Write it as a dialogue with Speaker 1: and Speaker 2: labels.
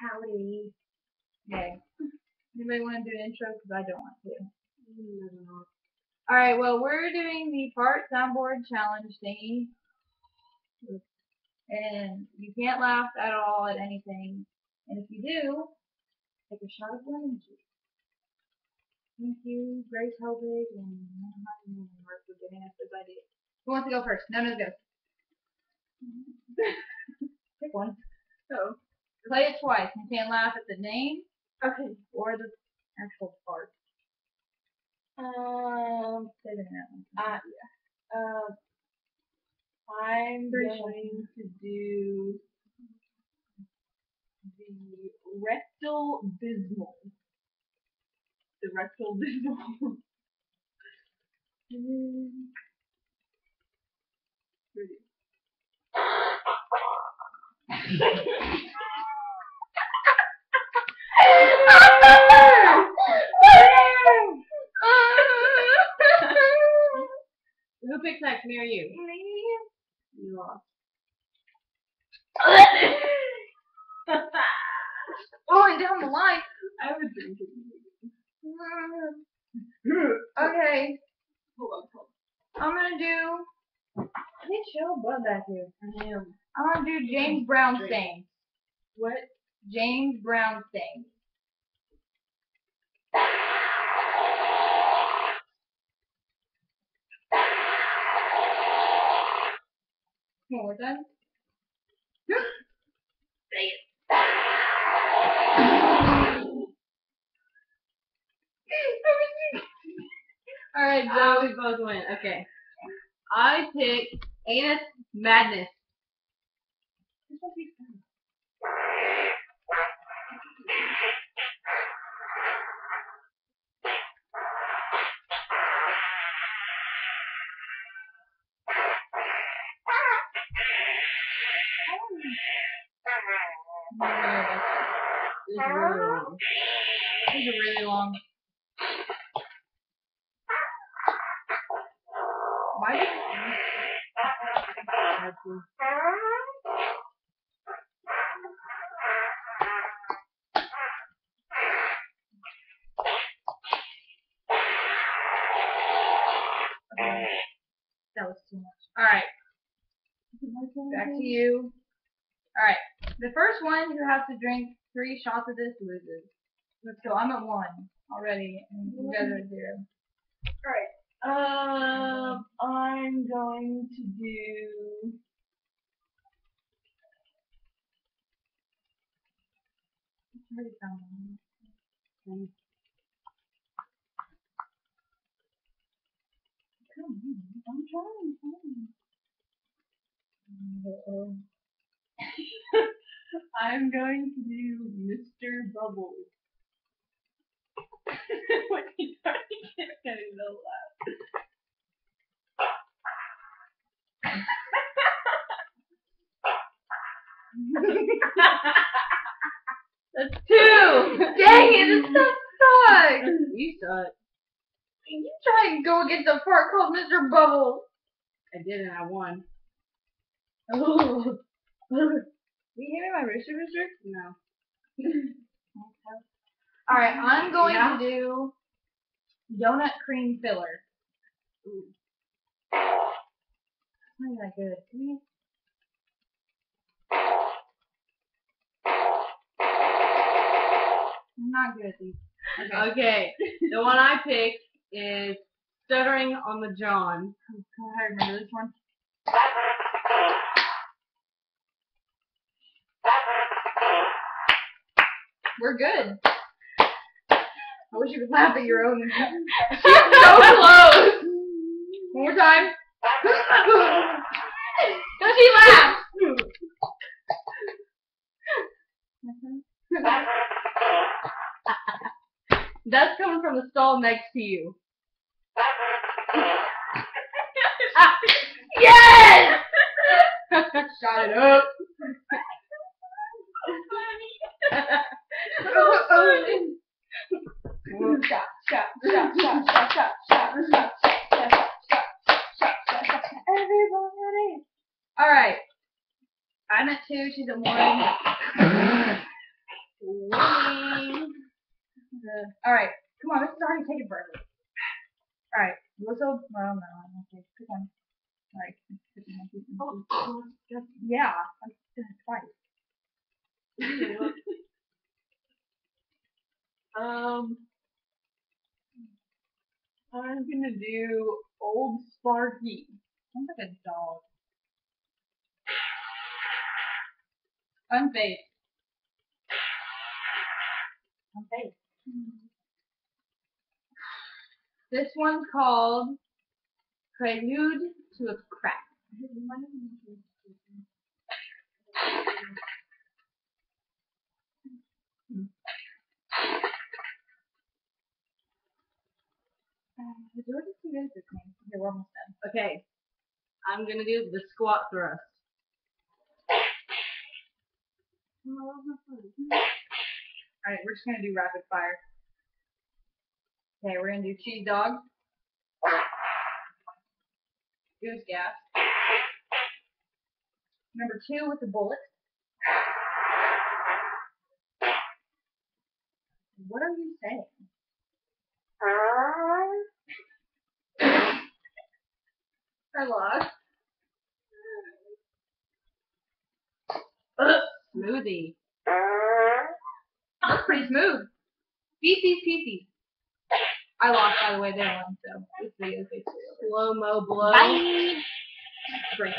Speaker 1: Howdy.
Speaker 2: Okay. Anybody want to do an intro? Because I don't want to.
Speaker 1: No.
Speaker 2: Alright, well, we're doing the fart soundboard challenge thingy. And you can't laugh at all at anything. And if you do, take a shot of lemon juice. Thank you, Grace Helbig and Mamrie Hart for giving us this idea. Who wants to go first? No, go. Pick one.
Speaker 1: Oh.
Speaker 2: Play it twice. You can't laugh at the name
Speaker 1: Okay.
Speaker 2: or the actual fart. Say the name.
Speaker 1: I'm going to do the rectal bismal. The rectal bismal. Who picks next, me or you? Me. You lost.
Speaker 2: Going down the line.
Speaker 1: I would drink it.
Speaker 2: Okay.
Speaker 1: Hold on.
Speaker 2: I'm gonna do. Get your butt back here.
Speaker 1: I am.
Speaker 2: I'm gonna do James Brown sing.
Speaker 1: What?
Speaker 2: James Brown sing. One more time. Say it. Alright,
Speaker 1: So we both win. Okay. I pick Anus Madness. This is really long.
Speaker 2: These are really long. Why did that was too much. Alright. Back to you. Alright. The first one who has to drink 3 shots of this loses. Let's go. I'm at 1 already, and you guys are at 0.
Speaker 1: Alright. I'm going to do.
Speaker 2: It's already found one. Come on, I'm trying.
Speaker 1: I'm going to do Mr. Bubbles. What you already getting no laugh.
Speaker 2: That's 2! Dang it, this stuff sucks!
Speaker 1: You suck.
Speaker 2: You try and go against a fart called Mr. Bubbles.
Speaker 1: I did and I won.
Speaker 2: Oh. You hear me, my rooster?
Speaker 1: No.
Speaker 2: Alright, I'm going to do donut cream filler.
Speaker 1: Ooh.
Speaker 2: Not that good. I'm not good at these.
Speaker 1: Okay. The one I picked is Stuttering on the John.
Speaker 2: I remember this one. We're good. I wish you could laugh at your own. She's so close. One more time. Don't she laugh?
Speaker 1: That's coming from the stall next to you.
Speaker 2: Yes! Shot it up. Everybody. Alright. I'm at 2, she's at 1. Alright, come on, this is already taking forever. Alright, whistle. Well, no, okay, pick one. Alright, yeah, I'm doing it twice.
Speaker 1: I'm gonna do Old Sparky.
Speaker 2: Sounds like a dog.
Speaker 1: Unfazed.
Speaker 2: Okay.
Speaker 1: This one's called Prelude to a Crack.
Speaker 2: Did you just do this with me? Okay, we're almost done.
Speaker 1: Okay, I'm gonna do the squat thrust.
Speaker 2: Alright, we're just gonna do rapid fire.
Speaker 1: Okay, we're gonna do cheese dog. Goose gas.
Speaker 2: Number 2 with the bullet. What are you saying?
Speaker 1: I lost. Smoothie.
Speaker 2: That's pretty smooth.
Speaker 1: Feces. I lost, by the way, they won, so this video is basically over. Slow-mo blow.
Speaker 2: Bye!
Speaker 1: Great.